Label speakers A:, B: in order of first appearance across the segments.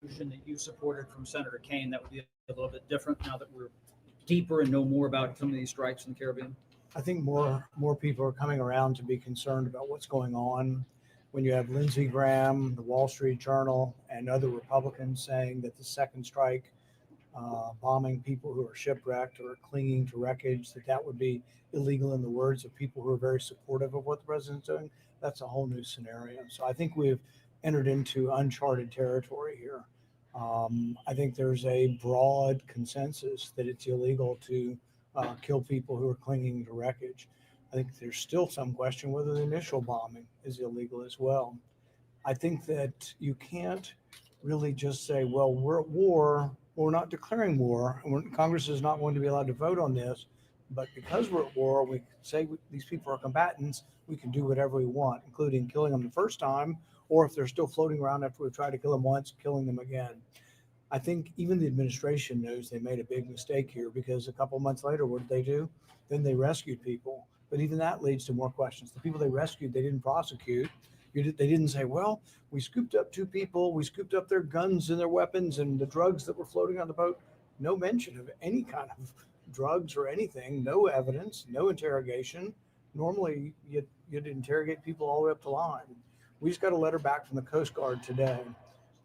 A: that you supported from Senator Kane that would be a little bit different now that we're deeper and know more about some of these strikes in the Caribbean?
B: I think more people are coming around to be concerned about what's going on when you have Lindsey Graham, the Wall Street Journal, and other Republicans saying that the second strike, bombing people who are shipwrecked or clinging to wreckage, that would be illegal in the words of people who are very supportive of what the president's doing. That's a whole new scenario. So I think we've entered into uncharted territory here. I think there's a broad consensus that it's illegal to kill people who are clinging to wreckage. I think there's still some question whether the initial bombing is illegal as well. I think that you can't really just say, well, we're at war, we're not declaring war, and Congress is not going to be allowed to vote on this, but because we're at war, we say these people are combatants, we can do whatever we want, including killing them the first time, or if they're still floating around after we've tried to kill them once, killing them again. I think even the administration knows they made a big mistake here, because a couple months later, what did they do? Then they rescued people. But even that leads to more questions. The people they rescued, they didn't prosecute. They didn't say, well, we scooped up 2 people, we scooped up their guns and their weapons and the drugs that were floating on the boat. No mention of any kind of drugs or anything, no evidence, no interrogation. Normally, you'd interrogate people all the way up the line. We just got a letter back from the Coast Guard today.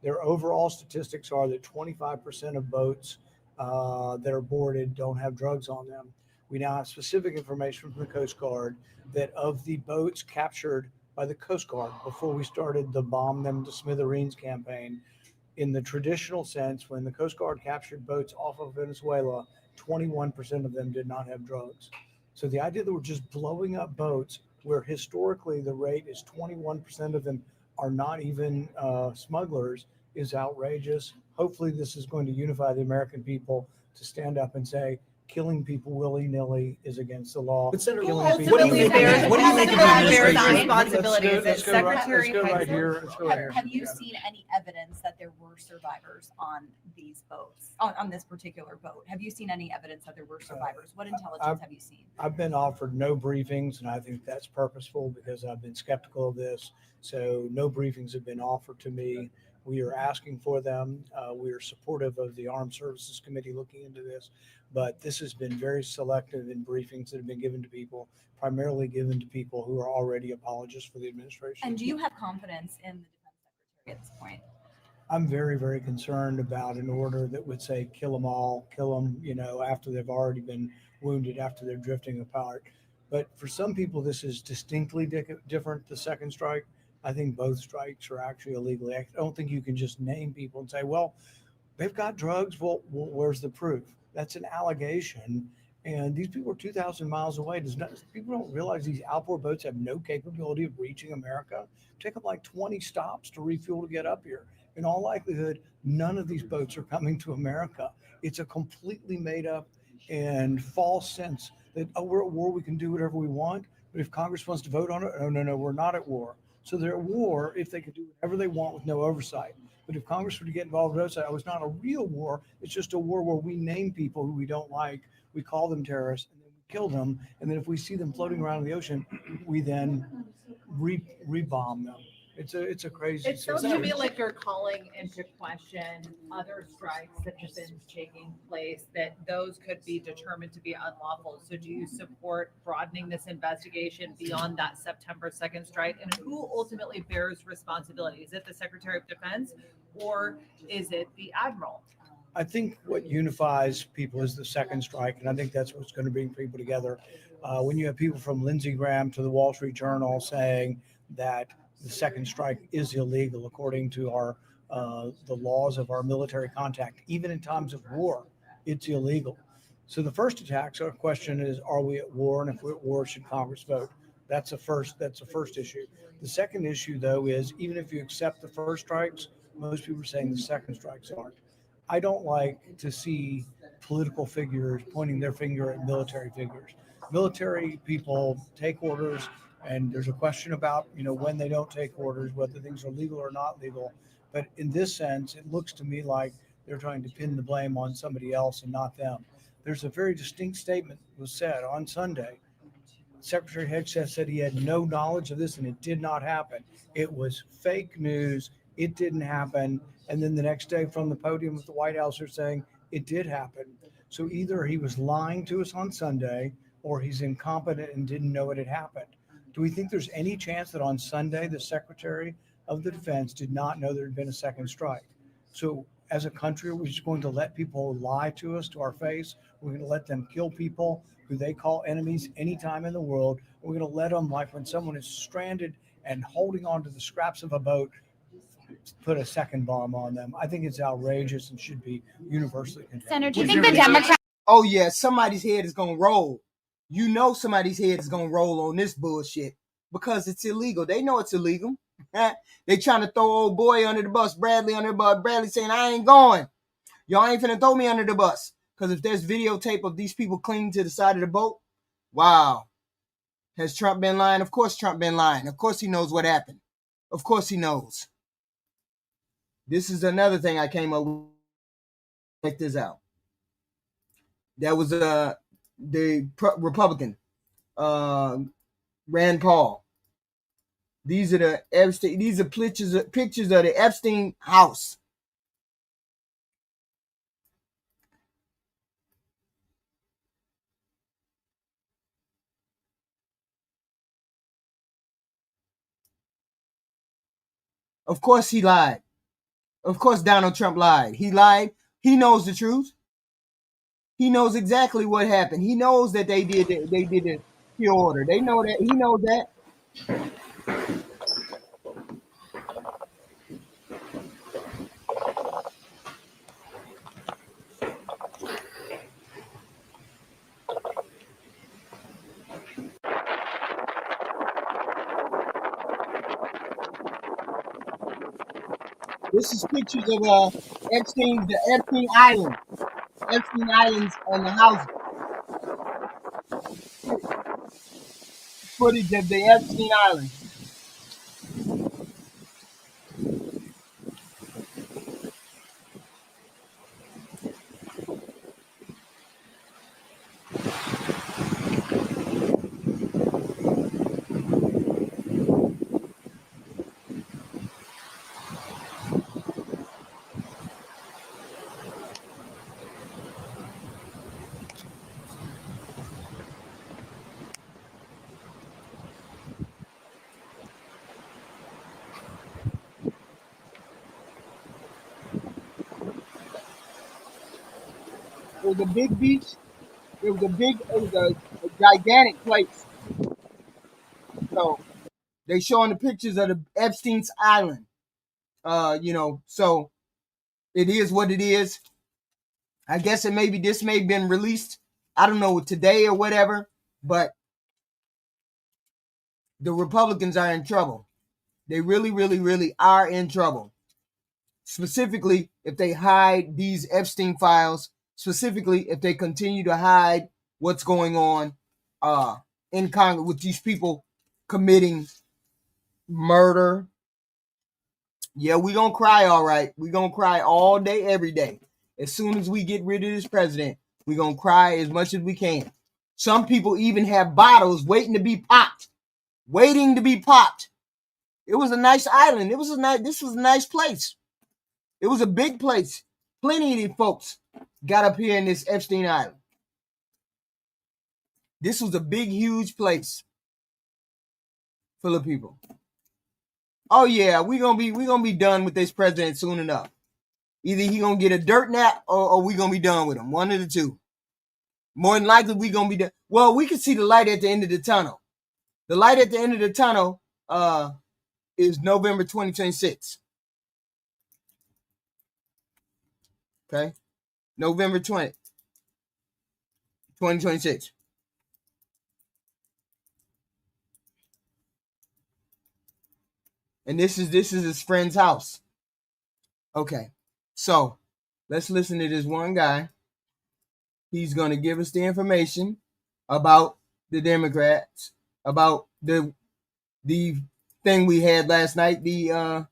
B: Their overall statistics are that 25% of boats that are boarded don't have drugs on them. We now have specific information from the Coast Guard that of the boats captured by the Coast Guard before we started the bomb them to smithereens campaign, in the traditional sense, when the Coast Guard captured boats off of Venezuela, 21% of them did not have drugs. So the idea that we're just blowing up boats where historically the rate is 21% of them are not even smugglers is outrageous. Hopefully this is going to unify the American people to stand up and say, killing people willy-nilly is against the law.
C: But Senator,
B: Killing people-
C: what do you make of the administration?
D: Responsibilities that Secretary
B: Hegseth.
D: Have you seen any evidence that there were survivors on these boats, on this particular boat? Have you seen any evidence that there were survivors? What intelligence have you seen?
B: I've been offered no briefings, and I think that's purposeful because I've been skeptical of this. So no briefings have been offered to me. We are asking for them. We are supportive of the Armed Services Committee looking into this, but this has been very selective in briefings that have been given to people, primarily given to people who are already apologists for the administration.
D: And do you have confidence in the Defense Secretary at this point?
B: I'm very, very concerned about an order that would say, kill them all, kill them, after they've already been wounded, after they're drifting apart. But for some people, this is distinctly different, the second strike. I think both strikes are actually illegal. I don't think you can just name people and say, well, they've got drugs. Well, where's the proof? That's an allegation. And these people are 2,000 miles away. People don't realize these outboard boats have no capability of reaching America. Take them like 20 stops to refuel to get up here. In all likelihood, none of these boats are coming to America. It's a completely made up and false sense that, oh, we're at war, we can do whatever we want. But if Congress wants to vote on it, oh, no, we're not at war. So they're at war if they can do whatever they want with no oversight. But if Congress were to get involved with oversight, it's not a real war. It's just a war where we name people who we don't like. We call them terrorists and then we kill them. And then if we see them floating around in the ocean, we then re-bomb them. It's a crazy.
E: It sounds to me like you're calling into question other strikes that have been taking place, that those could be determined to be unlawful. So do you support broadening this investigation beyond that September 2nd strike? And who ultimately bears responsibility? Is it the Secretary of Defense or is it the Admiral?
B: I think what unifies people is the second strike, and I think that's what's going to bring people together. When you have people from Lindsey Graham to the Wall Street Journal saying that the second strike is illegal according to our the laws of our military contact, even in times of war, it's illegal. So the first question is, are we at war? And if we're at war, should Congress vote? That's the first issue. The second issue, though, is even if you accept the first strikes, most people are saying the second strikes aren't. I don't like to see political figures pointing their finger at military figures. Military people take orders, and there's a question about, when they don't take orders, whether things are legal or not legal. But in this sense, it looks to me like they're trying to pin the blame on somebody else and not them. There's a very distinct statement that was said on Sunday. Secretary Hegseth said he had no knowledge of this and it did not happen. It was fake news. it didn't happen. And then the next day from the podium at the White House, they're saying it did happen. So either he was lying to us on Sunday or he's incompetent and didn't know it had happened. Do we think there's any chance that on Sunday, the Secretary of the Defense did not know there had been a second strike? So as a country, are we just going to let people lie to us to our face? We're going to let them kill people who they call enemies anytime in the world. We're going to let them, like when someone is stranded and holding on to the scraps of a boat, put a second bomb on them. I think it's outrageous and should be universally condemned.
D: Senator, do you think the Democrats?
F: Oh yeah, somebody's head is gonna roll. You know somebody's head is gonna roll on this bullshit because it's illegal. They know it's illegal. They trying to throw old boy under the bus, Bradley under the bus. Bradley saying, I ain't going. Y'all ain't finna throw me under the bus. Because if there's videotape of these people clinging to the side of the boat, wow. Has Trump been lying? Of course Trump been lying. Of course he knows what happened. Of course he knows. This is another thing I came up with. Check this out. That was the Republican, Rand Paul. These are the Epstein. These are pictures of the Epstein house. Of course he lied. Of course Donald Trump lied. He lied. He knows the truth. He knows exactly what happened. He knows that they did the pure order. They know that. He knows that. This is pictures of the Epstein Island. Epstein Islands and the houses. Footage of the Epstein Island. It was a big beach. It was a gigantic place. So they showing the pictures of the Epstein's Island. So it is what it is. I guess this may have been released, I don't know, today or whatever, but the Republicans are in trouble. They really, really, really are in trouble. Specifically, if they hide these Epstein files, specifically if they continue to hide what's going on in Congress with these people committing murder. Yeah, we're going to cry, all right. We're going to cry all day, every day. As soon as we get rid of this president, we're going to cry as much as we can. Some people even have bottles waiting to be popped. It was a nice island. This was a nice place. It was a big place. Plenty of these folks got up here in this Epstein Island. This was a big, huge place full of people. Oh yeah, we're gonna be done with this president soon enough. Either he gonna get a dirt nap or we gonna be done with him. One of the two. More than likely, we gonna be done. Well, we can see the light at the end of the tunnel. The light at the end of the tunnel is November 2026. Okay, November 2026. And this is his friend's house. Okay, so let's listen to this one guy. He's going to give us the information about the Democrats, about the thing we had last night, the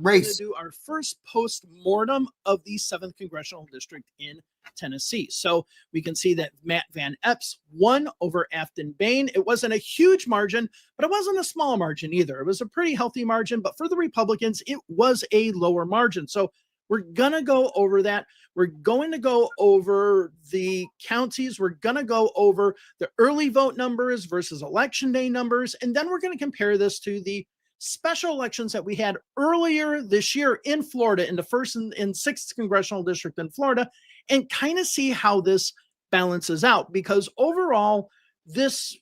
G: We're going to
F: Race.
G: do our first post-mortem of the 7th Congressional District in Tennessee. So we can see that Matt Van Epps won over Afton Bain. It wasn't a huge margin, but it wasn't a small margin either. It was a pretty healthy margin, but for the Republicans, it was a lower margin. So we're going to go over that. We're going to go over the counties. We're going to go over the early vote numbers versus election day numbers. And then we're going to compare this to the special elections that we had earlier this year in Florida, in the 1st and 6th Congressional District in Florida, and kind of see how this balances out. Because overall, this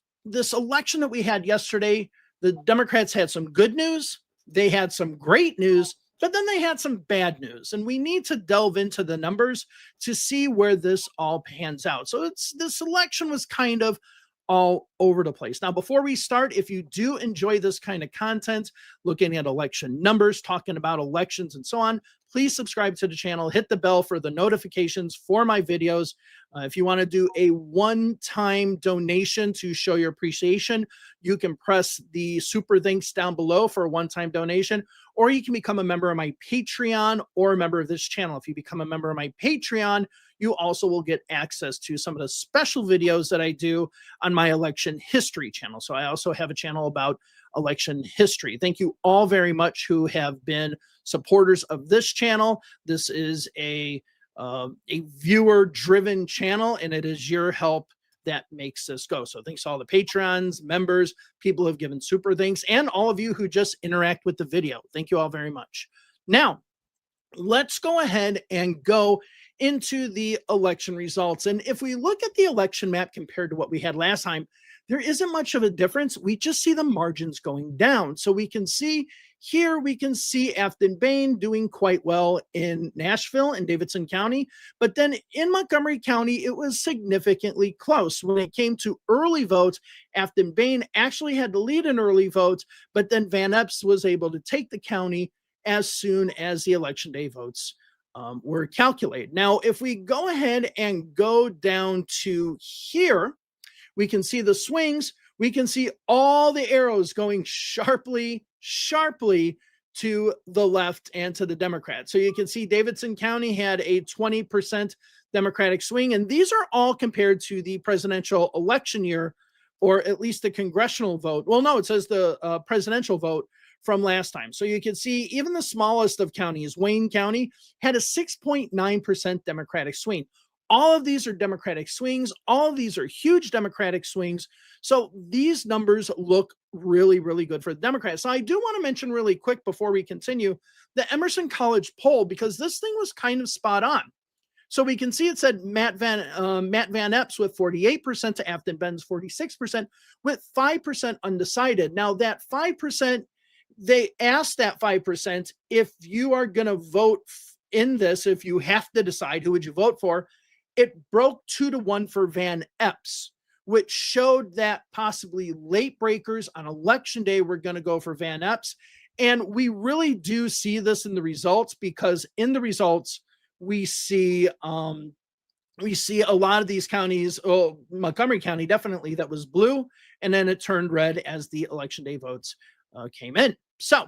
G: election that we had yesterday, the Democrats had some good news. They had some great news. But then they had some bad news, and we need to delve into the numbers to see where this all pans out. So this election was kind of all over the place. Now, before we start, if you do enjoy this kind of content, looking at election numbers, talking about elections and so on, please subscribe to the channel, hit the bell for the notifications for my videos. If you want to do a one-time donation to show your appreciation, you can press the super thanks down below for a one-time donation, or you can become a member of my Patreon or a member of this channel. If you become a member of my Patreon, you also will get access to some of the special videos that I do on my election history channel. So I also have a channel about election history. Thank you all very much who have been supporters of this channel. This is a viewer-driven channel, and it is your help that makes this go. So thanks to all the Patrons, members, people who have given super thanks, and all of you who just interact with the video. Thank you all very much. Now, let's go ahead and go into the election results. And if we look at the election map compared to what we had last time, there isn't much of a difference. We just see the margins going down. So we can see here, we can see Afton Bain doing quite well in Nashville and Davidson County. But then in Montgomery County, it was significantly close. When it came to early votes, Afton Bain actually had the lead in early votes, but then Van Epps was able to take the county as soon as the election day votes were calculated. Now, if we go ahead and go down to here, we can see the swings. We can see all the arrows going sharply to the left and to the Democrats. So you can see Davidson County had a 20% Democratic swing, and these are all compared to the presidential election year, or at least the congressional vote. Well, no, it says the presidential vote from last time. So you can see even the smallest of counties, Wayne County, had a 6.9% Democratic swing. All of these are Democratic swings. All of these are huge Democratic swings. So these numbers look really, really good for the Democrats. So I do want to mention really quick before we continue the Emerson College poll, because this thing was kind of spot on. So we can see it said Matt Van Epps with 48% to Afton Bain's 46%, with 5% undecided. Now that 5%, they asked that 5%, if you are going to vote in this, if you have to decide who would you vote for, it broke 2-1 for Van Epps, which showed that possibly late breakers on election day were going to go for Van Epps. And we really do see this in the results, because in the results, we see a lot of these counties, Montgomery County definitely, that was blue, and then it turned red as the election day votes came in. So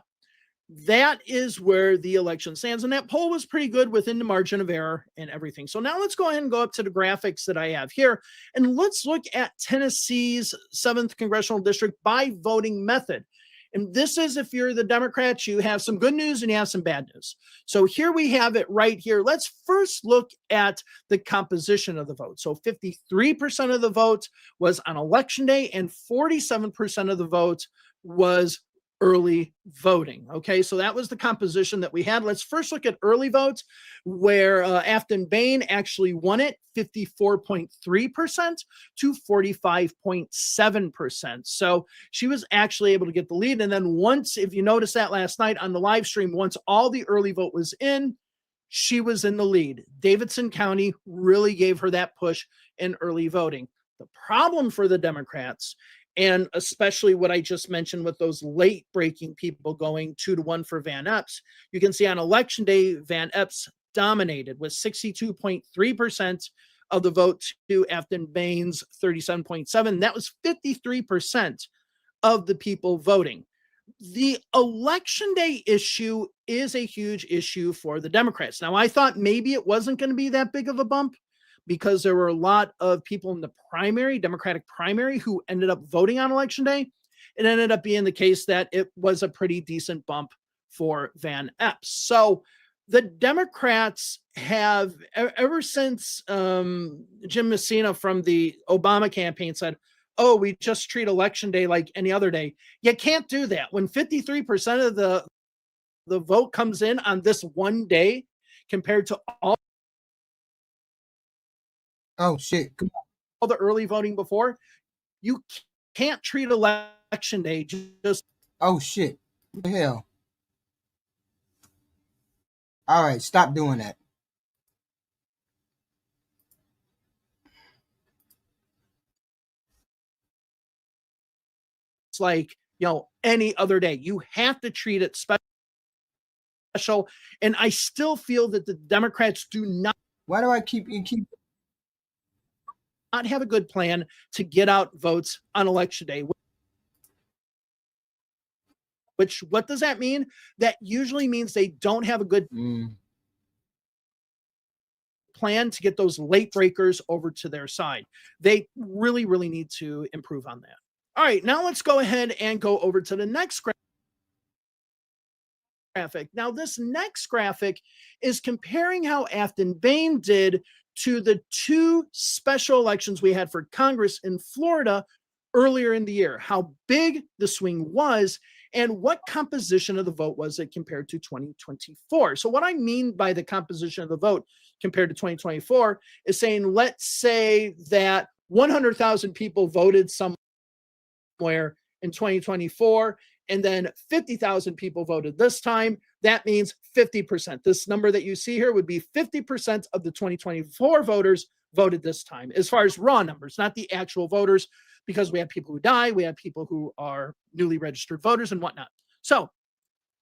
G: that is where the election stands, and that poll was pretty good within the margin of error and everything. So now let's go ahead and go up to the graphics that I have here, and let's look at Tennessee's 7th Congressional District by voting method. And this is, if you're the Democrats, you have some good news and you have some bad news. So here we have it right here. Let's first look at the composition of the vote. So 53% of the vote was on election day, and 47% of the vote was early voting. Okay, so that was the composition that we had. Let's first look at early votes, where Afton Bain actually won it 54.3% to 45.7%. So she was actually able to get the lead. And then once, if you noticed that last night on the live stream, once all the early vote was in, she was in the lead. Davidson County really gave her that push in early voting. The problem for the Democrats, and especially what I just mentioned with those late breaking people going 2-1 for Van Epps, you can see on election day, Van Epps dominated with 62.3% of the vote to Afton Bain's 37.7%. That was 53% of the people voting. the election day issue is a huge issue for the Democrats. Now, I thought maybe it wasn't going to be that big of a bump because there were a lot of people in the primary, Democratic primary, who ended up voting on election day. It ended up being the case that it was a pretty decent bump for Van Epps. So the Democrats have, ever since Jim Messina from the Obama campaign said, oh, we just treat election day like any other day. You can't do that. When 53% of the vote comes in on this one day compared to all
F: Oh shit.
G: the early voting before, you can't treat election day just
F: Oh shit. What the hell? All right, stop doing that.
G: like, any other day. You have to treat it special. And I still feel that the Democrats do not
F: Why do I keep
G: have a good plan to get out votes on election day. Which, what does that mean? That usually means they don't have a good plan to get those late breakers over to their side. They really, really need to improve on that. All right, now let's go ahead and go over to the next graphic. Now, this next graphic is comparing how Afton Bain did to the two special elections we had for Congress in Florida earlier in the year, how big the swing was, and what composition of the vote was it compared to 2024. So what I mean by the composition of the vote compared to 2024 is saying, let's say that 100,000 people voted somewhere in 2024, and then 50,000 people voted this time. That means 50%. This number that you see here would be 50% of the 2024 voters voted this time, as far as raw numbers, not the actual voters, because we have people who die, we have people who are newly registered voters and whatnot. So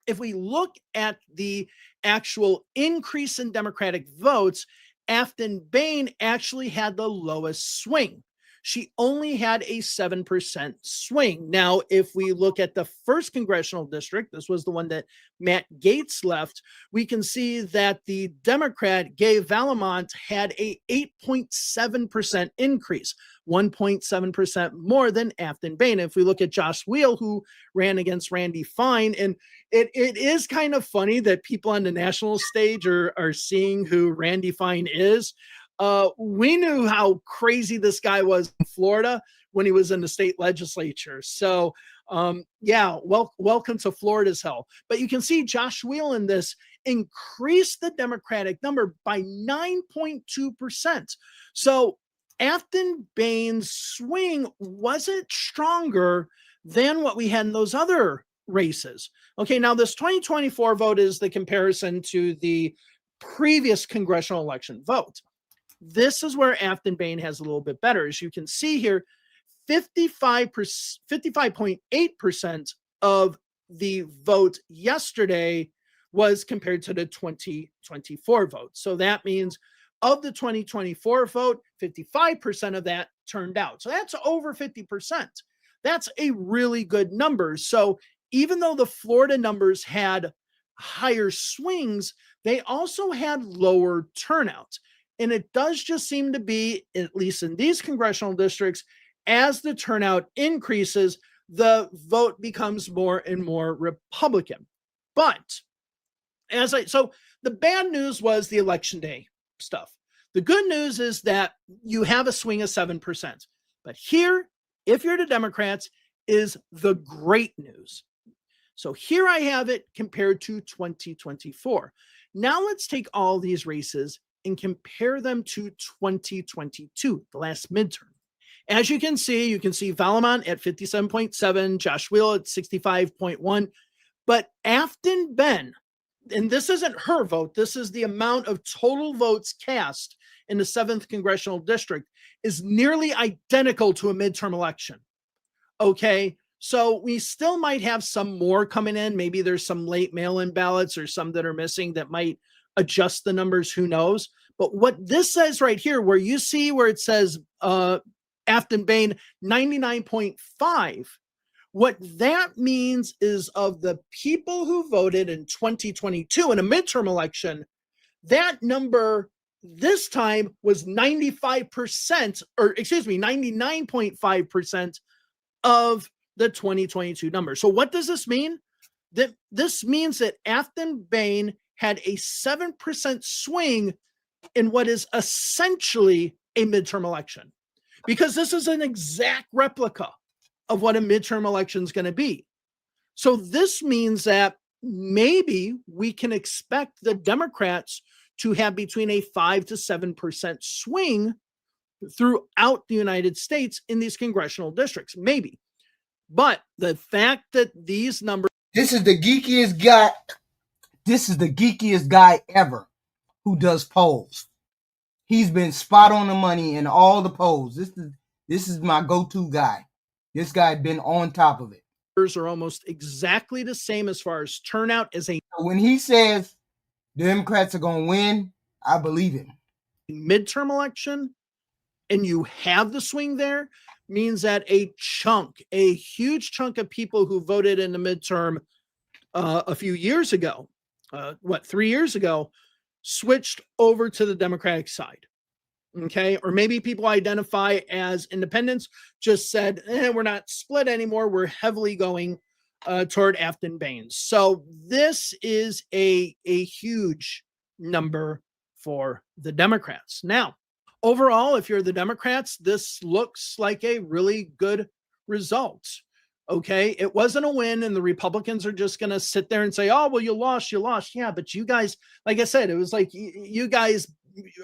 G: if we look at the actual increase in Democratic votes, Afton Bain actually had the lowest swing. She only had a 7% swing. Now, if we look at the first congressional district, this was the one that Matt Gaetz left, we can see that the Democrat, Gay Vallimont, had a 8.7% increase, 1.7% more than Afton Bain. If we look at Josh Wheel, who ran against Randy Fine, and it is kind of funny that people on the national stage are seeing who Randy Fine is. We knew how crazy this guy was in Florida when he was in the state legislature. So, welcome to Florida's hell. But you can see Josh Wheel in this increased the Democratic number by 9.2%. So Afton Bain's swing wasn't stronger than what we had in those other races. Okay, now this 2024 vote is the comparison to the previous congressional election vote. This is where Afton Bain has a little bit better. As you can see here, 55.8% of the vote yesterday was compared to the 2024 vote. So that means of the 2024 vote, 55% of that turned out. So that's over 50%. That's a really good number. So even though the Florida numbers had higher swings, they also had lower turnout. And it does just seem to be, at least in these congressional districts, as the turnout increases, the vote becomes more and more Republican. But so the bad news was the election day stuff. The good news is that you have a swing of 7%. But here, if you're the Democrats, is the great news. So here I have it compared to 2024. Now let's take all these races and compare them to 2022, the last midterm. As you can see Vallimont at 57.7, Josh Wheel at 65.1, but Afton Bain, and this isn't her vote, this is the amount of total votes cast in the 7th congressional district, is nearly identical to a midterm election. Okay, so we still might have some more coming in. Maybe there's some late mail-in ballots or some that are missing that might adjust the numbers, who knows. But what this says right here, where you see where it says Afton Bain 99.5, What that means is of the people who voted in 2022 in a midterm election, that number this time was 95%, or excuse me, 99.5% of the 2022 number. So what does this mean? That this means that Afton Bain had a 7% swing in what is essentially a midterm election, because this is an exact replica of what a midterm election is going to be. So this means that maybe we can expect the Democrats to have between a 5 to 7% swing throughout the United States in these congressional districts, maybe. But the fact that these numbers.
F: This is the geekiest guy. This is the geekiest guy ever who does polls. He's been spot on the money in all the polls. This is my go-to guy. This guy been on top of it.
G: Are almost exactly the same as far as turnout as a
F: When he says the Democrats are going to win, I believe him.
G: midterm election, and you have the swing there, means that a huge chunk of people who voted in the midterm a few years ago, 3 years ago, switched over to the Democratic side. Okay. Or maybe people identify as independents, just said, we're not split anymore. We're heavily going toward Afton Bain. So this is a huge number for the Democrats. Now, overall, if you're the Democrats, this looks like a really good result. Okay. It wasn't a win, and the Republicans are just going to sit there and say, oh, well, you lost. Yeah. But you guys, like I said, it was like you guys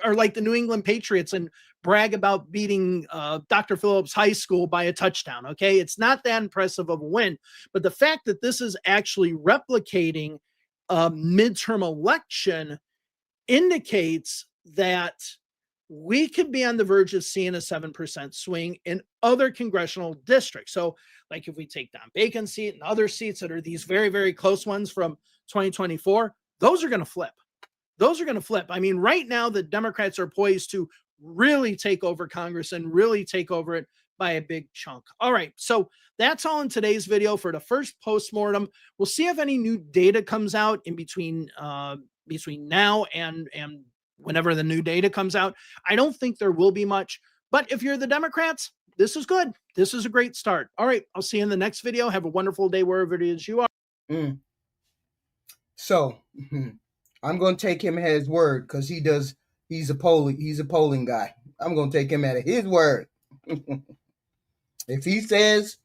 G: are like the New England Patriots and brag about beating Dr. Phillips High School by a touchdown. Okay. It's not that impressive of a win, but the fact that this is actually replicating a midterm election indicates that we could be on the verge of seeing a 7% swing in other congressional districts. So like if we take Don Bacon's seat and other seats that are these very, very close ones from 2024, those are going to flip. I mean, right now, the Democrats are poised to really take over Congress and really take over it by a big chunk. All right. So that's all in today's video for the first postmortem. We'll see if any new data comes out in between now and whenever the new data comes out. I don't think there will be much, but if you're the Democrats, this is good. This is a great start. All right. I'll see you in the next video. Have a wonderful day wherever it is you are.
F: So I'm going to take him at his word, because he's a polling guy. I'm going to take him at his word. If he says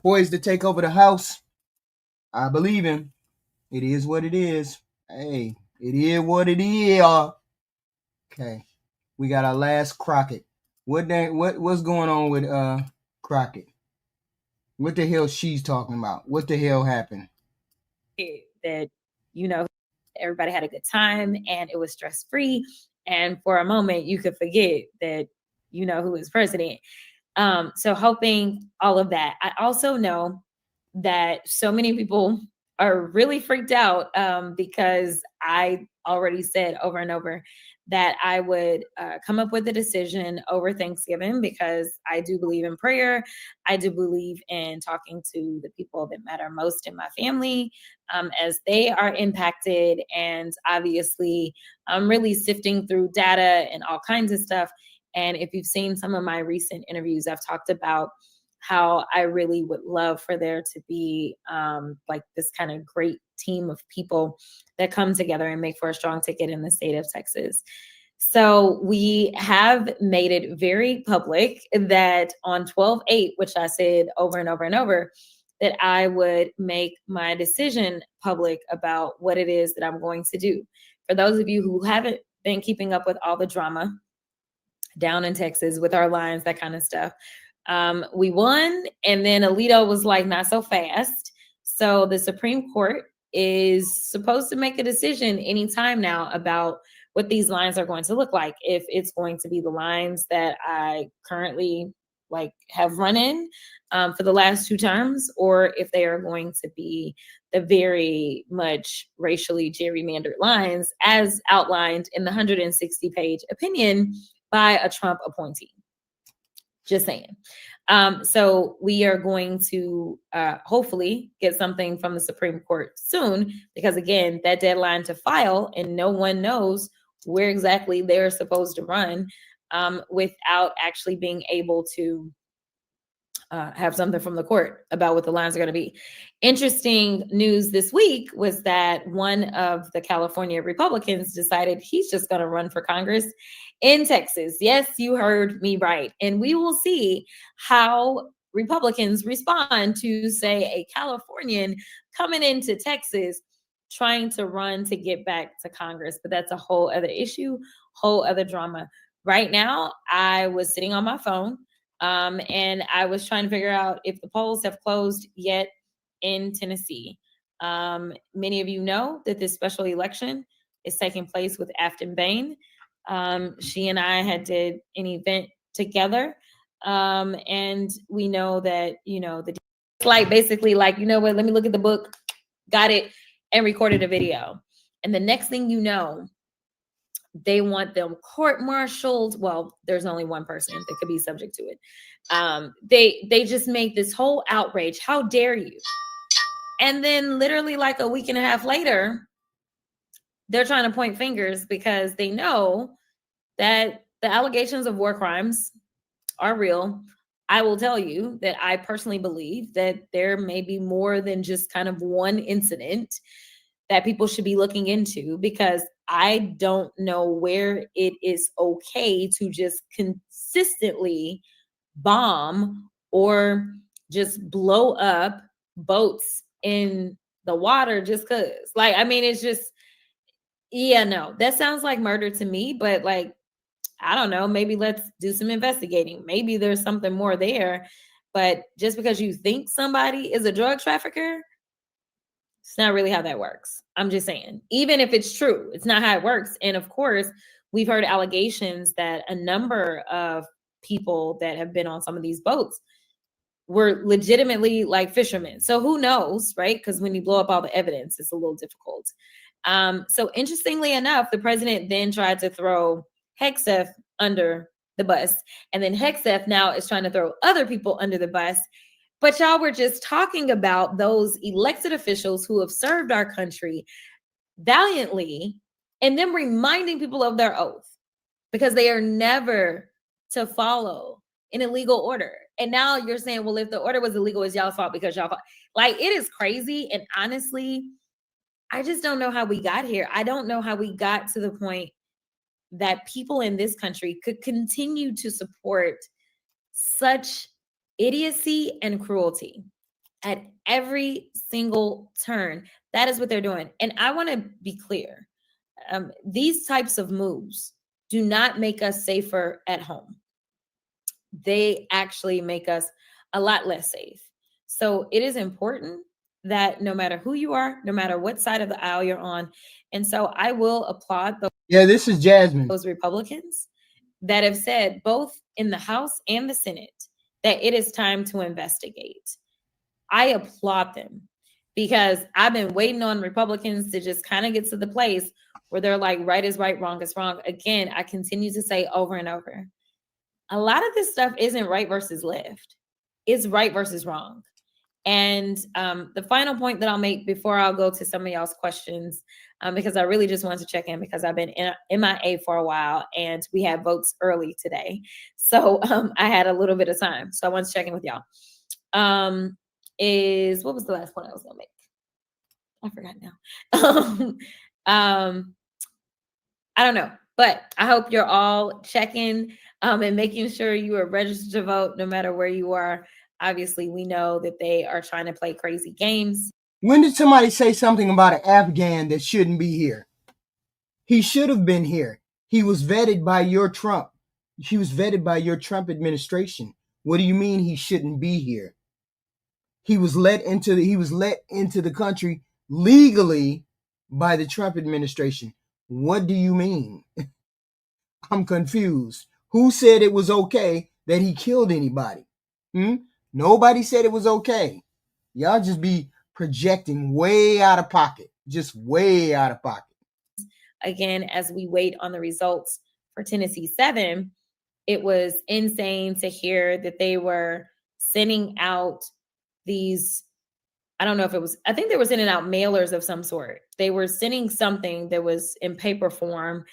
F: poised to take over the House, I believe him. It is what it is. Hey, it is what it is. Okay. We got our last Crockett. What's going on with Crockett? What the hell she's talking about? What the hell happened?
C: That, everybody had a good time and it was stress-free. And for a moment, you could forget that who is president. So hoping all of that. I also know that so many people are really freaked out because I already said over and over that I would come up with a decision over Thanksgiving, because I do believe in prayer. I do believe in talking to the people that matter most in my family as they are impacted. And obviously, I'm really sifting through data and all kinds of stuff. And if you've seen some of my recent interviews, I've talked about how I really would love for there to be like this kind of great team of people that come together and make for a strong ticket in the state of Texas. So we have made it very public that on 12/8, which I said over and over and over, that I would make my decision public about what it is that I'm going to do. For those of you who haven't been keeping up with all the drama down in Texas with our lines, that kind of stuff, we won, and then Alito was like, not so fast. So the Supreme Court is supposed to make a decision anytime now about what these lines are going to look like. If it's going to be the lines that I currently have run in for the last 2 terms, or if they are going to be the very much racially gerrymandered lines as outlined in the 160-page opinion by a Trump appointee. Just saying. So we are going to hopefully get something from the Supreme Court soon, because again, that deadline to file, and no one knows where exactly they're supposed to run without actually being able to have something from the court about what the lines are going to be. Interesting news this week was that one of the California Republicans decided he's just going to run for Congress in Texas. Yes, you heard me right. And we will see how Republicans respond to, say, a Californian coming into Texas trying to run to get back to Congress. But that's a whole other issue, whole other drama. Right now, I was sitting on my phone and I was trying to figure out if the polls have closed yet in Tennessee. Many of you know that this special election is taking place with Afton Bain. She and I had did an event together. And we know that, you know, basically you know what, let me look at the book, got it, and recorded a video. And the next thing you know, they want them court-martialed. Well, there's only one person that could be subject to it. They just make this whole outrage. How dare you? And then literally like a week and a half later, they're trying to point fingers because they know that the allegations of war crimes are real. I will tell you that I personally believe that there may be more than just kind of one incident that people should be looking into, because I don't know where it is okay to just consistently bomb or just blow up boats in the water just because. Like, I mean, it's just, yeah, no, that sounds like murder to me, but like, I don't know, maybe let's do some investigating. Maybe there's something more there. But just because you think somebody is a drug trafficker, it's not really how that works. I'm just saying, even if it's true, it's not how it works. And of course, we've heard allegations that a number of people that have been on some of these boats were legitimately like fishermen. So who knows, right? Because when you blow up all the evidence, it's a little difficult. So interestingly enough, the president then tried to throw Hegseth under the bus. And then Hegseth now is trying to throw other people under the bus. But y'all were just talking about those elected officials who have served our country valiantly and then reminding people of their oath, because they are never to follow an illegal order. And now you're saying, well, if the order was illegal, it's y'all's fault because y'all fought. Like, it is crazy. And honestly, I just don't know how we got here. I don't know how we got to the point that people in this country could continue to support such idiocy and cruelty at every single turn. That is what they're doing. And I want to be clear. These types of moves do not make us safer at home. They actually make us a lot less safe. So it is important that no matter who you are, no matter what side of the aisle you're on. And so I will applaud
F: this is Jasmine.
C: Those Republicans that have said, both in the House and the Senate, that it is time to investigate. I applaud them, because I've been waiting on Republicans to just kind of get to the place where they're like, right is right, wrong is wrong. Again, I continue to say over and over, a lot of this stuff isn't right versus left. It's right versus wrong. And the final point that I'll make before I'll go to some of y'all's questions, because I really just wanted to check in, because I've been MIA for a while and we had votes early today. So I had a little bit of time. So I wanted to check in with y'all. What was the last point I was going to make? I forgot now. I don't know, but I hope you're all checking and making sure you are registered to vote no matter where you are. Obviously, we know that they are trying to play crazy games.
F: When did somebody say something about an Afghan that shouldn't be here? He should have been here. He was vetted by your Trump. He was vetted by your Trump administration. What do you mean he shouldn't be here? He was let into the country legally by the Trump administration. What do you mean? I'm confused. Who said it was okay that he killed anybody? Nobody said it was okay. Y'all just be projecting way out of pocket, just way out of pocket.
C: Again, as we wait on the results for Tennessee 7, it was insane to hear that they were sending out these, I don't know if it was, I think they were sending out mailers of some sort. They were sending something that was in paper form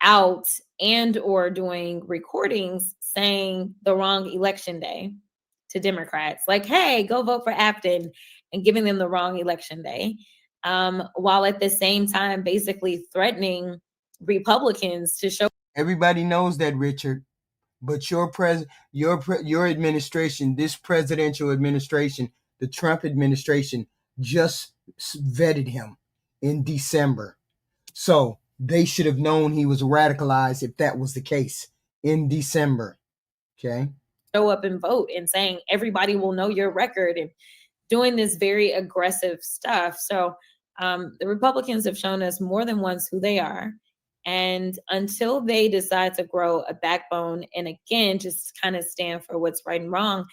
C: out and or doing recordings saying the wrong election day to Democrats, like, hey, go vote for Afton, and giving them the wrong election day, while at the same time basically threatening Republicans to show.
F: Everybody knows that, Richard. But your administration, this presidential administration, the Trump administration, just vetted him in December. So they should have known he was radicalized if that was the case in December. Okay.
C: Show up and vote and saying everybody will know your record and doing this very aggressive stuff. So the Republicans have shown us more than once who they are. And until they decide to grow a backbone and again, just kind of stand for what's right and wrong,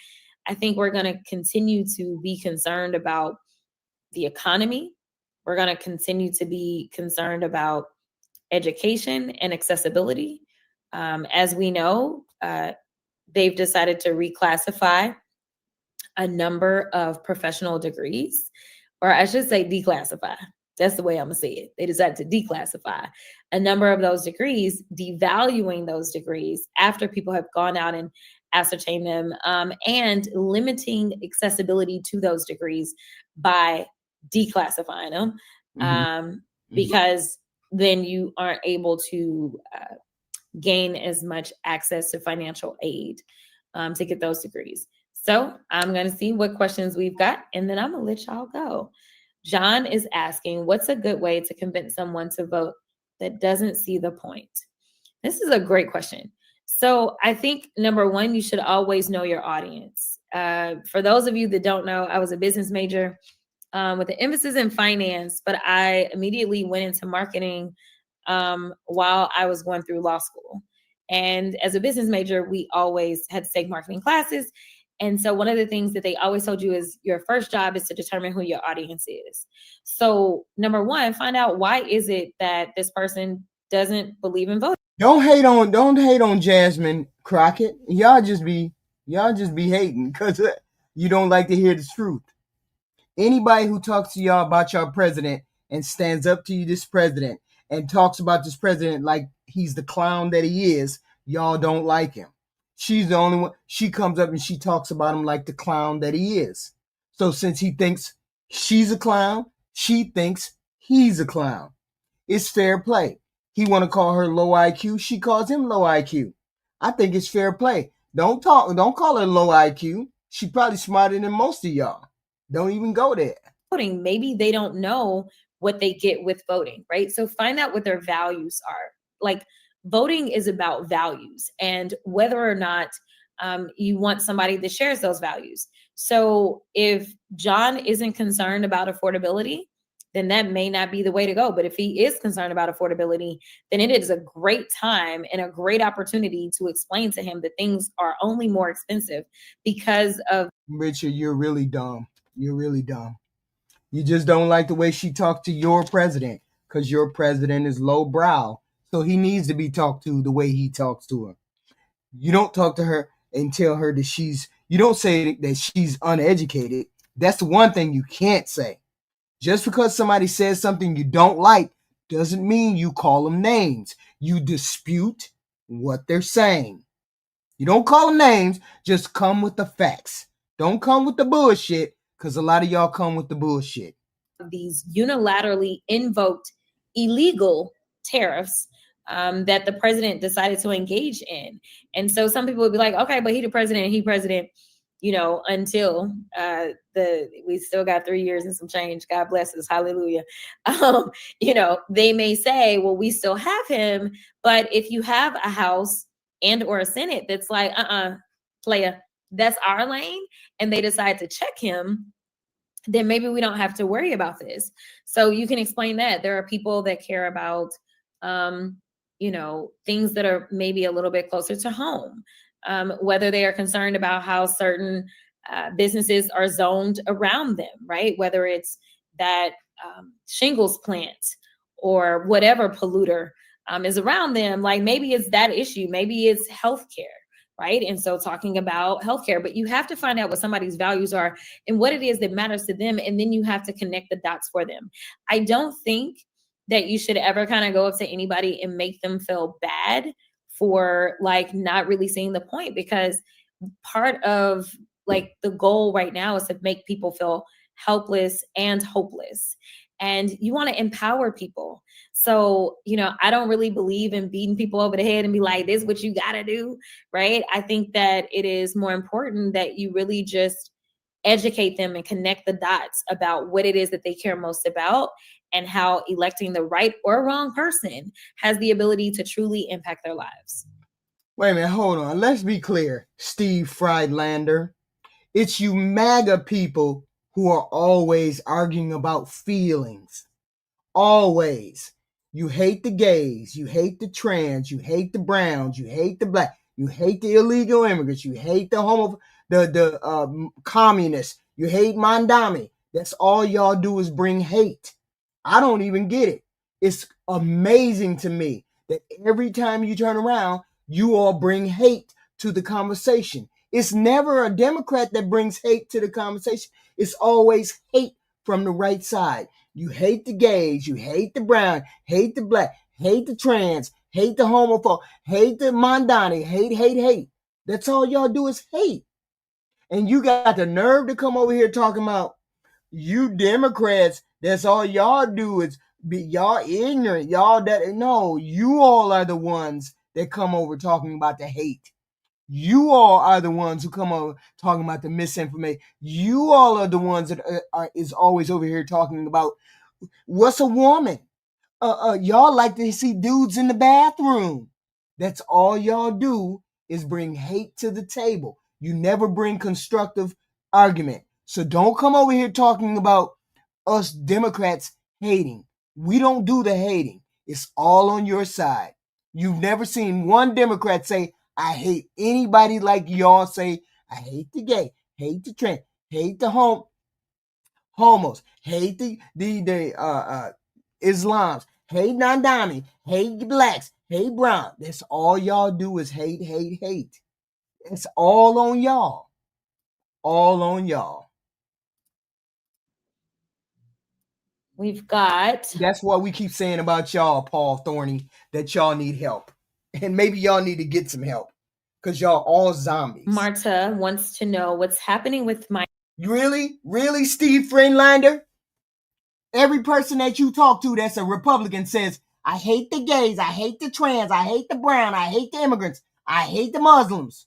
C: I think we're going to continue to be concerned about the economy. We're going to continue to be concerned about education and accessibility. As we know, they've decided to reclassify a number of professional degrees, or I should say declassify. That's the way I'm gonna say it. They decided to declassify a number of those degrees, devaluing those degrees after people have gone out and ascertained them, and limiting accessibility to those degrees by declassifying them, because then you aren't able to gain as much access to financial aid to get those degrees. So I'm going to see what questions we've got, and then I'm going to let y'all go. John is asking, what's a good way to convince someone to vote that doesn't see the point? This is a great question. So I think, number one, you should always know your audience. For those of you that don't know, I was a business major with an emphasis in finance, but I immediately went into marketing while I was going through law school. And as a business major, we always had to take marketing classes. And so one of the things that they always told you is your first job is to determine who your audience is. So number one, find out why is it that this person doesn't believe in voting.
F: Don't hate on Jasmine Crockett. Y'all just be hating because you don't like to hear the truth. Anybody who talks to y'all about your president and stands up to you, this president, and talks about this president like he's the clown that he is, y'all don't like him. She's the only one. She comes up and she talks about him like the clown that he is. So since he thinks she's a clown, she thinks he's a clown. It's fair play. He want to call her low IQ. She calls him low IQ. I think it's fair play. Don't call her low IQ. She probably smarter than most of y'all. Don't even go there.
C: Voting, maybe they don't know what they get with voting, right? So find out what their values are. Like, voting is about values and whether or not you want somebody that shares those values. So if John isn't concerned about affordability, then that may not be the way to go. But if he is concerned about affordability, then it is a great time and a great opportunity to explain to him that things are only more expensive because of.
F: Richard, you're really dumb. You're really dumb. You just don't like the way she talked to your president because your president is lowbrow. So he needs to be talked to the way he talks to her. You don't talk to her and tell her that you don't say that she's uneducated. That's the one thing you can't say. Just because somebody says something you don't like doesn't mean you call them names. You dispute what they're saying. You don't call them names, just come with the facts. Don't come with the bullshit, because a lot of y'all come with the bullshit.
C: These unilaterally invoked illegal tariffs that the president decided to engage in. And so some people would be like, okay, but he president, until we still got 3 years and some change. God bless us. Hallelujah. They may say, well, we still have him. But if you have a House and or a Senate that's like, player, that's our lane, and they decide to check him, then maybe we don't have to worry about this. So you can explain that. There are people that care about, things that are maybe a little bit closer to home, whether they are concerned about how certain businesses are zoned around them, right? Whether it's that shingles plant or whatever polluter is around them, like maybe it's that issue, maybe it's healthcare, right? And so talking about healthcare, but you have to find out what somebody's values are and what it is that matters to them. And then you have to connect the dots for them. I don't think that you should ever kind of go up to anybody and make them feel bad for like not really seeing the point, because part of like the goal right now is to make people feel helpless and hopeless. And you want to empower people. So, you know, I don't really believe in beating people over the head and be like, this is what you got to do, right? I think that it is more important that you really just educate them and connect the dots about what it is that they care most about and how electing the right or wrong person has the ability to truly impact their lives.
F: Wait a minute, hold on. Let's be clear, Steve Friedlander. It's you MAGA people who are always arguing about feelings. Always. You hate the gays, you hate the trans, you hate the browns, you hate the black, you hate the illegal immigrants, you hate the communists, you hate Mandami. That's all y'all do is bring hate. I don't even get it. It's amazing to me that every time you turn around, you all bring hate to the conversation. It's never a Democrat that brings hate to the conversation. It's always hate from the right side. You hate the gays, you hate the brown, hate the black, hate the trans, hate the homophobe, hate the Mandani, hate. That's all y'all do is hate. And you got the nerve to come over here talking about you Democrats, that's all y'all do is be y'all ignorant, y'all that no, you all are the ones that come over talking about the hate. You all are the ones who come over talking about the misinformation. You all are the ones that is always over here talking about what's a woman. Y'all like to see dudes in the bathroom. That's all y'all do is bring hate to the table. You never bring constructive argument. So don't come over here talking about us Democrats hating. We don't do the hating. It's all on your side. You've never seen one Democrat say, I hate anybody like y'all say, I hate the gay, hate the trans, hate the homos, hate the Islams, hate Nandami, hate blacks, hate brown. That's all y'all do is hate. It's all on y'all. All on y'all.
C: We've got
F: That's what we keep saying about y'all, Paul Thorny, that y'all need help. And maybe y'all need to get some help because y'all all zombies.
C: Marta wants to know what's happening with my.
F: Really, Steve Friedlander? Every person that you talk to that's a Republican says, I hate the gays, I hate the trans, I hate the brown, I hate the immigrants, I hate the Muslims.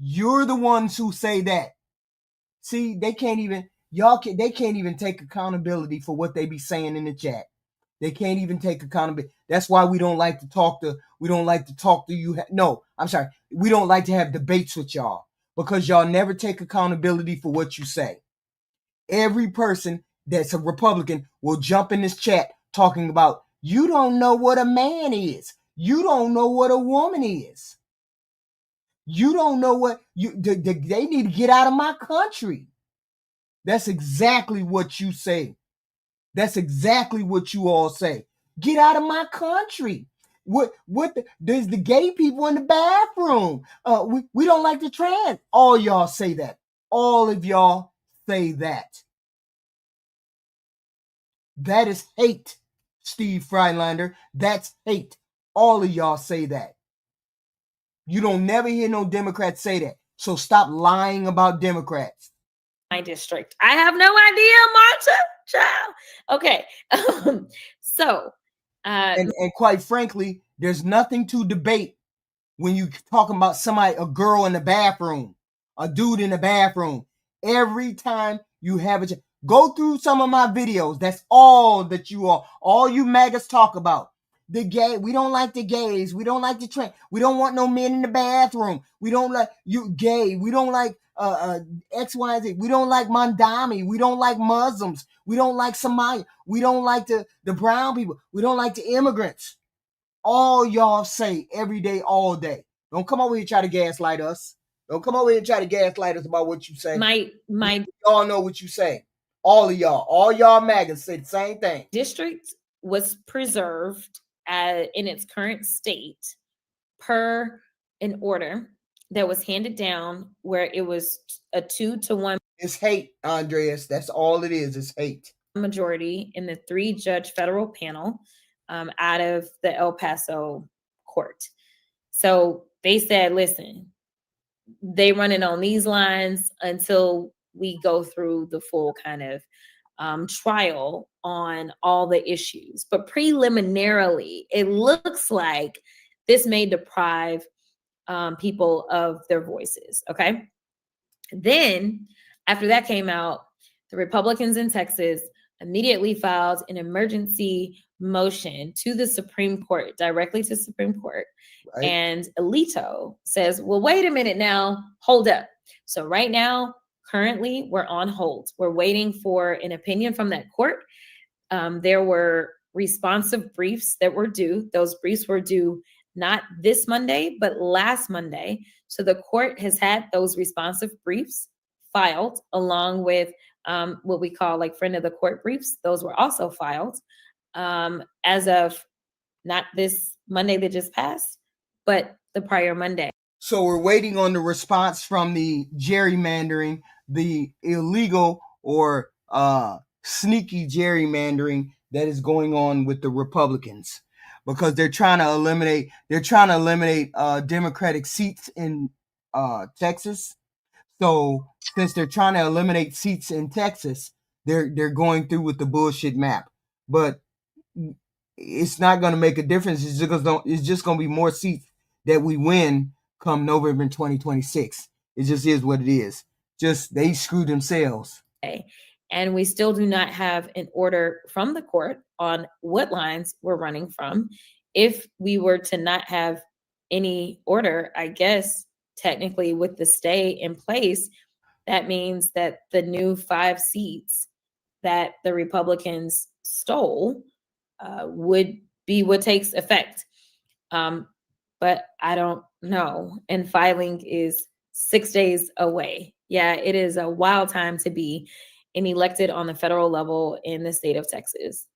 F: You're the ones who say that. See, they can't even take accountability for what they be saying in the chat. They can't even take accountability. That's why we don't like to talk to you. No, I'm sorry. We don't like to have debates with y'all because y'all never take accountability for what you say. Every person that's a Republican will jump in this chat talking about, you don't know what a man is. You don't know what a woman is. You don't know what they need to get out of my country. That's exactly what you say. That's exactly what you all say. Get out of my country. There's the gay people in the bathroom. We don't like the trans. All y'all say that. All of y'all say that. That is hate, Steve Friedlander. That's hate. All of y'all say that. You don't never hear no Democrats say that. So stop lying about Democrats.
C: My district. I have no idea, Marta. Child. Okay. So
F: and quite frankly, there's nothing to debate when you talking about a girl in the bathroom, a dude in the bathroom. Every time you have go through some of my videos. That's all that all you MAGAs talk about. The gay, we don't like the gays. We don't like the trans. We don't want no men in the bathroom. We don't like you gay. We don't like X, Y, Z. We don't like Mandami. We don't like Muslims. We don't like Somalia. We don't like the brown people. We don't like the immigrants. All y'all say every day, all day. Don't come over here and try to gaslight us. Don't come over here and try to gaslight us about what you say. Y'all know what you say. All y'all MAGAs say the same thing.
C: District was preserved in its current state per an order that was handed down where it was a 2-1
F: It's hate, Andreas. That's all it is. It's hate.
C: majority in the 3-judge federal panel out of the El Paso court. So they said, listen, they run it on these lines until we go through the full kind of trial on all the issues. But preliminarily, it looks like this may deprive people of their voices. Okay. Then, after that came out, the Republicans in Texas immediately filed an emergency motion to the Supreme Court, directly to Supreme Court.
F: Right?
C: And Alito says, well, wait a minute now, hold up. So right now, currently, we're on hold. We're waiting for an opinion from that court. There were responsive briefs that were due. Those briefs were due not this Monday, but last Monday. So the court has had those responsive briefs filed along with what we call like friend of the court briefs. Those were also filed as of not this Monday that just passed, but the prior Monday.
F: So we're waiting on the response from the gerrymandering, the illegal or sneaky gerrymandering that is going on with the Republicans, because they're trying to eliminate Democratic seats in Texas. So since they're trying to eliminate seats in Texas, they're going through with the bullshit map. But it's not going to make a difference. It's just going to be more seats that we win come November 2026. It just is what it is. Just they screwed themselves.
C: And we still do not have an order from the court on what lines we're running from. If we were to not have any order, I guess technically with the stay in place, that means that the new 5 seats that the Republicans stole would be what takes effect. But I don't know. And filing is 6 days away. Yeah, it is a wild time to be elected on the federal level in the state of Texas.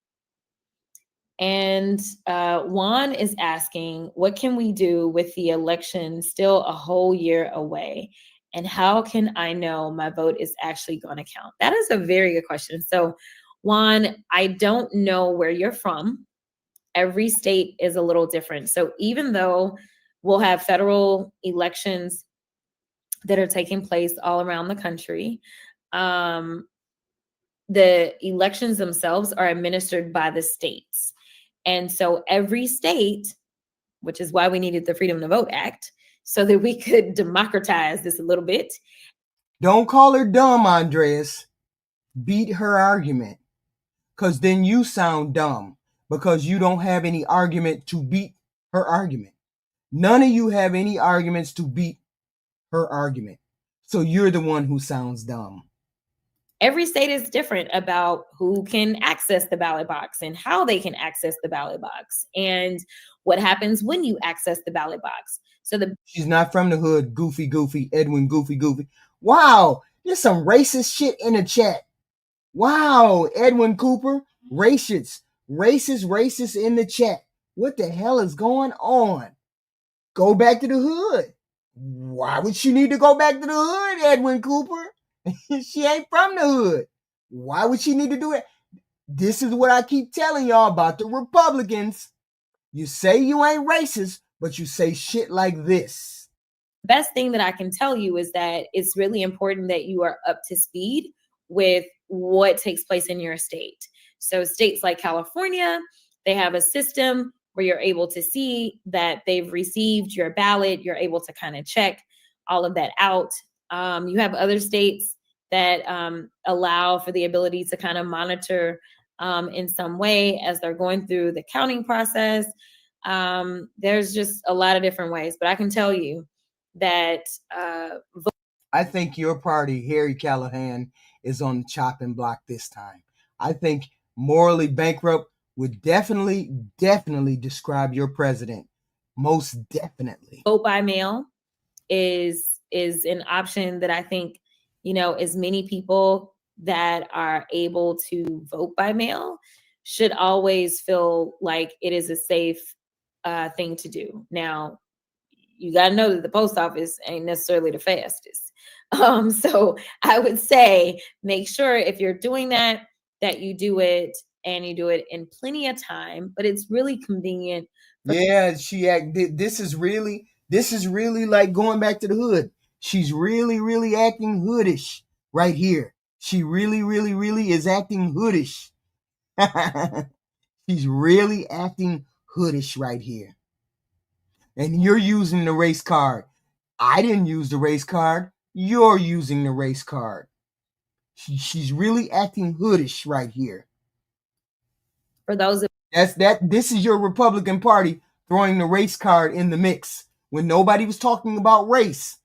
C: And Juan is asking, what can we do with the election still a whole year away? And how can I know my vote is actually going to count? That is a very good question. So Juan, I don't know where you're from. Every state is a little different. So even though we'll have federal elections that are taking place all around the country, the elections themselves are administered by the states. And so every state, which is why we needed the Freedom to Vote Act, so that we could democratize this a little bit.
F: Don't call her dumb, Andreas. Beat her argument. Because then you sound dumb. Because you don't have any argument to beat her argument. None of you have any arguments to beat her argument. So you're the one who sounds dumb.
C: Every state is different about who can access the ballot box and how they can access the ballot box and what happens when you access the ballot box. So
F: she's not from the hood, goofy, Edwin, goofy. Wow, there's some racist shit in the chat. Wow, Edwin Cooper, racist in the chat. What the hell is going on? Go back to the hood. Why would she need to go back to the hood, Edwin Cooper? She ain't from the hood. Why would she need to do it? This is what I keep telling y'all about the Republicans. You say you ain't racist, but you say shit like this.
C: Best thing that I can tell you is that it's really important that you are up to speed with what takes place in your state. So states like California, they have a system where you're able to see that they've received your ballot. You're able to kind of check all of that out. You have other states that allow for the ability to kind of monitor in some way as they're going through the counting process. There's just a lot of different ways, but I can tell you that
F: I think your party, Harry Callahan, is on the chopping block this time. I think morally bankrupt would definitely describe your president. Most definitely.
C: Vote by mail is an option that I think, as many people that are able to vote by mail should always feel like it is a safe thing to do. Now, you got to know that the post office ain't necessarily the fastest. So I would say make sure if you're doing that, that you do it and you do it in plenty of time, but it's really convenient.
F: Yeah, this is really like going back to the hood. She's really acting hoodish right here. She really is acting hoodish. She's really acting hoodish right here. And you're using the race card. I didn't use the race card. You're using the race card. She's really acting hoodish right here.
C: For those of
F: This is your Republican Party throwing the race card in the mix when nobody was talking about race.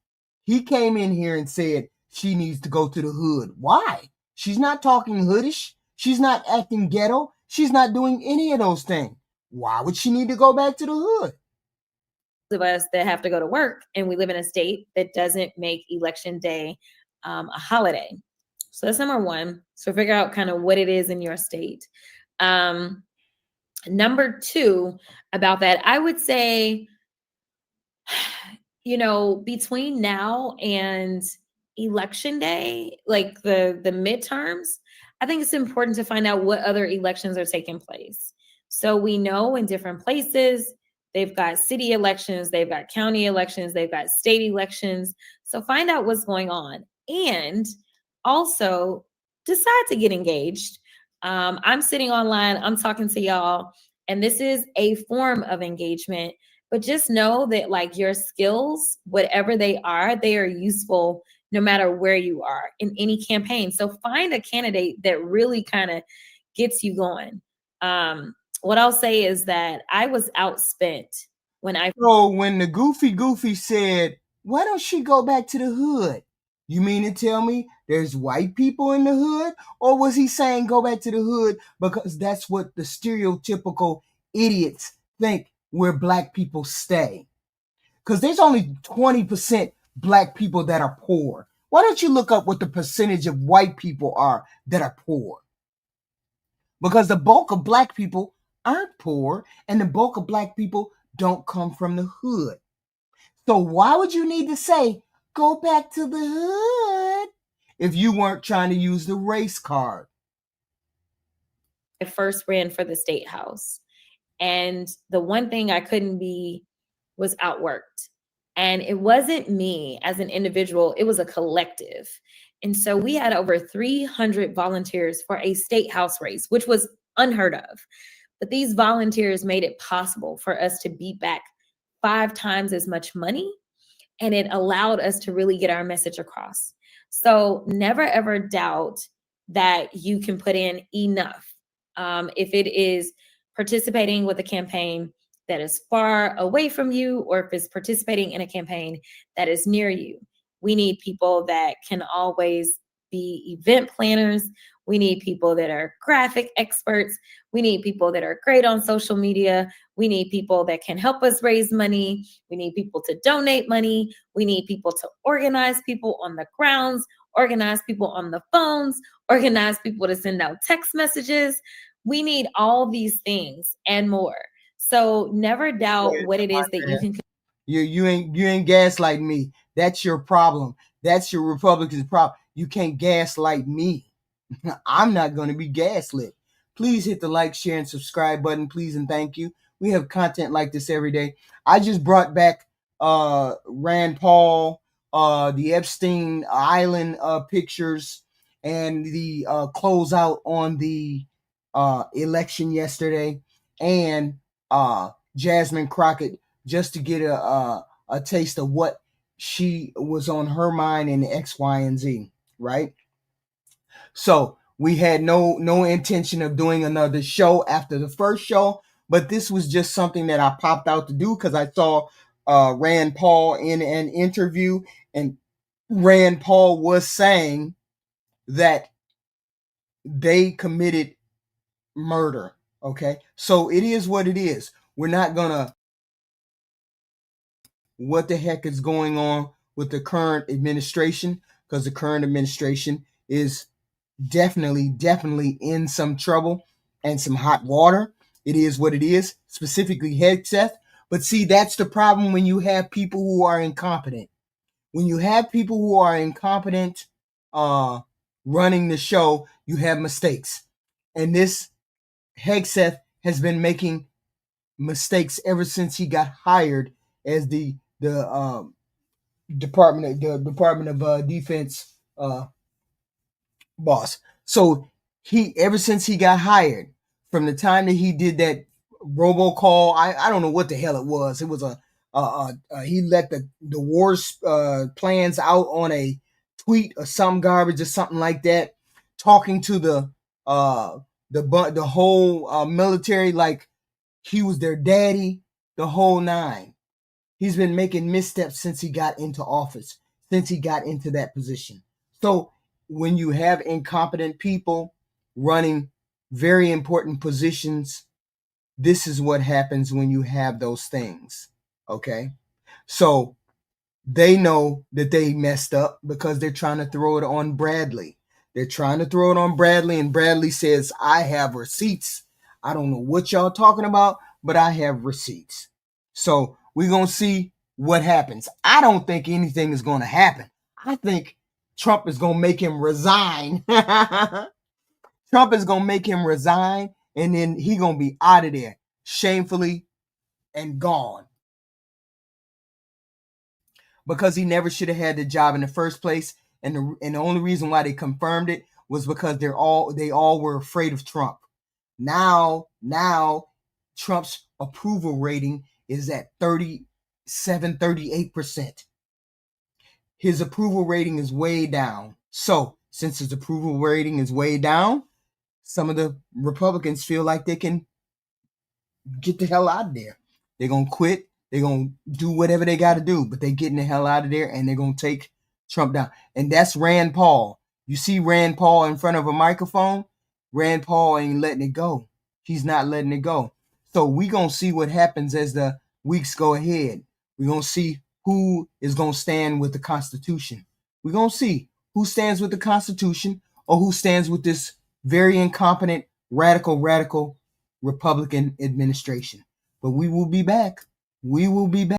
F: He came in here and said she needs to go to the hood. Why? She's not talking hoodish. She's not acting ghetto. She's not doing any of those things. Why would she need to go back to the hood?
C: of us that have to go to work, and we live in a state that doesn't make election day a holiday. So that's number one. So figure out kind of what it is in your state. Number two, about that, I would say, between now and election day, like the midterms, I think it's important to find out what other elections are taking place. So we know in different places, they've got city elections, they've got county elections, they've got state elections. So find out what's going on, and also decide to get engaged. I'm sitting online, I'm talking to y'all, and this is a form of engagement, but just know that like your skills, whatever they are useful no matter where you are in any campaign. So find a candidate that really kind of gets you going. What I'll say is that I was outspent when
F: the goofy said, why don't she go back to the hood? You mean to tell me there's white people in the hood? Or was he saying go back to the hood because that's what the stereotypical idiots think where black people stay? Because there's only 20% black people that are poor. Why don't you look up what the percentage of white people are that are poor? Because the bulk of black people aren't poor, and the bulk of black people don't come from the hood. So why would you need to say, go back to the hood, if you weren't trying to use the race card?
C: I first ran for the state house, and the one thing I couldn't be was outworked. And it wasn't me as an individual, it was a collective. And so we had over 300 volunteers for a state house race, which was unheard of. But these volunteers made it possible for us to beat back 5 times as much money, and it allowed us to really get our message across. So never ever doubt that you can put in enough. If it is participating with a campaign that is far away from you, or if it's participating in a campaign that is near you, we need people that can always be event planners. We need people that are graphic experts. We need people that are great on social media. We need people that can help us raise money. We need people to donate money. We need people to organize people on the grounds, organize people on the phones, organize people to send out text messages. We need all these things and more. So never doubt what it is that you can.
F: You ain't gaslighting me. That's your problem. That's your Republicans' problem. You can't gaslight me. I'm not going to be gaslit. Please hit the like, share, and subscribe button, please, and thank you. We have content like this every day. I just brought back Rand Paul, the Epstein Island pictures, and the closeout on the election yesterday, and Jasmine Crockett, just to get a taste of what she was on her mind in X, Y, and Z, right? So we had no intention of doing another show after the first show, but this was just something that I popped out to do because I saw Rand Paul in an interview, and Rand Paul was saying that they committed murder. Okay, so it is what it is. We're not gonna what the heck is going on with the current administration, because the current administration is definitely in some trouble and some hot water. It is what it is, specifically Hegseth. But see, that's the problem when you have people who are incompetent. When you have people who are incompetent running the show, you have mistakes. And this Hegseth has been making mistakes ever since he got hired as the Department of Defense boss. So ever since he got hired, from the time that he did that robocall, I don't know what the hell it was. It was he let the war's plans out on a tweet or some garbage or something like that, talking to the whole military like he was their daddy, the whole nine. He's been making missteps since he got into office, since he got into that position. So when you have incompetent people running very important positions, this is what happens when you have those things. Okay? So they know that they messed up because they're trying to throw it on Bradley. They're trying to throw it on Bradley, and Bradley says, I have receipts. I don't know what y'all talking about, but I have receipts. So we're going to see what happens. I don't think anything is going to happen. I think Trump is going to make him resign. Trump is going to make him resign, and then he going to be out of there shamefully and gone. Because he never should have had the job in the first place. And the only reason why they confirmed it was because they all were afraid of Trump. Now Trump's approval rating is at 38%. His approval rating is way down. So since his approval rating is way down, some of the Republicans feel like they can get the hell out of there. They're going to quit. They're going to do whatever they got to do, but they're getting the hell out of there, and they're going to take Trump down. And that's Rand Paul. You see Rand Paul in front of a microphone? Rand Paul ain't letting it go. He's not letting it go. So we're going to see what happens as the weeks go ahead. We're going to see who is going to stand with the Constitution. We're going to see who stands with the Constitution or who stands with this very incompetent, radical Republican administration. But we will be back. We will be back.